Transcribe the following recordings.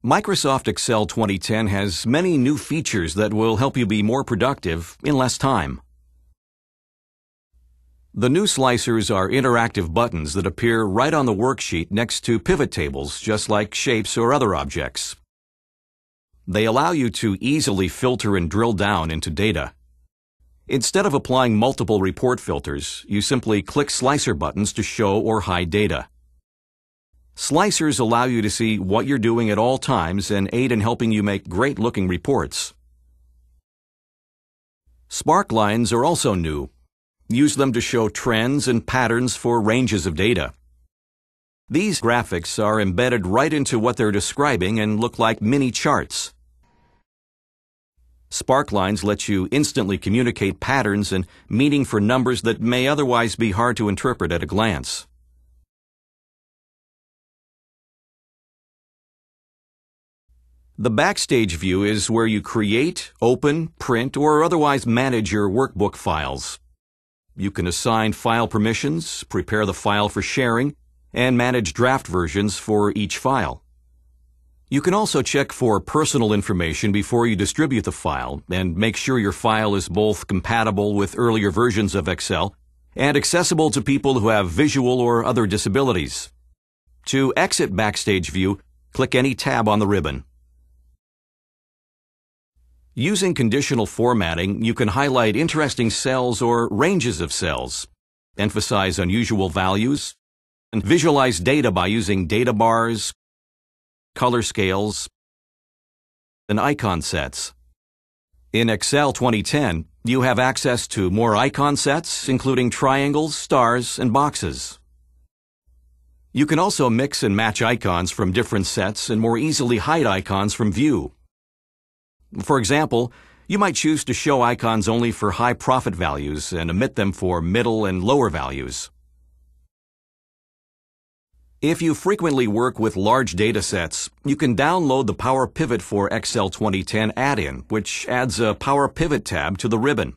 Microsoft Excel 2010 has many new features that will help you be more productive in less time. The new slicers are interactive buttons that appear right on the worksheet next to pivot tables, just like shapes or other objects. They allow you to easily filter and drill down into data. Instead of applying multiple report filters, you simply click slicer buttons to show or hide data. Slicers allow you to see what you're doing at all times and aid in helping you make great-looking reports. Spark lines are also new. Use them to show trends and patterns for ranges of data. These graphics are embedded right into what they're describing and look like mini charts. Spark lines let you instantly communicate patterns and meaning for numbers that may otherwise be hard to interpret at a glance. The Backstage view is where you create, open, print, or otherwise manage your workbook files. You can assign file permissions, prepare the file for sharing, and manage draft versions for each file. You can also check for personal information before you distribute the file and make sure your file is both compatible with earlier versions of Excel and accessible to people who have visual or other disabilities. To exit Backstage view, click any tab on the ribbon. Using conditional formatting, you can highlight interesting cells or ranges of cells, emphasize unusual values, and visualize data by using data bars, color scales, and icon sets. In Excel 2010, you have access to more icon sets, including triangles, stars, and boxes. You can also mix and match icons from different sets and more easily hide icons from view. For example, you might choose to show icons only for high profit values and omit them for middle and lower values. If you frequently work with large data sets, you can download the Power Pivot for Excel 2010 add-in, which adds a Power Pivot tab to the ribbon.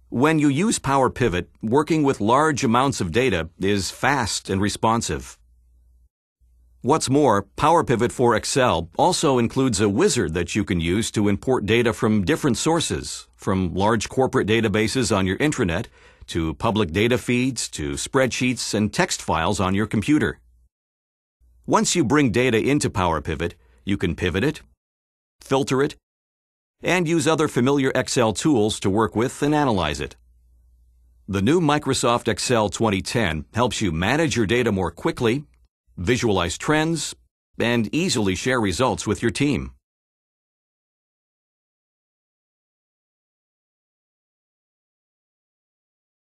When you use Power Pivot, working with large amounts of data is fast and responsive. What's more, Power Pivot for Excel also includes a wizard that you can use to import data from different sources, from large corporate databases on your intranet, to public data feeds, to spreadsheets and text files on your computer. Once you bring data into Power Pivot, you can pivot it, filter it, and use other familiar Excel tools to work with and analyze it. The new Microsoft Excel 2010 helps you manage your data more quickly, visualize trends, and easily share results with your team.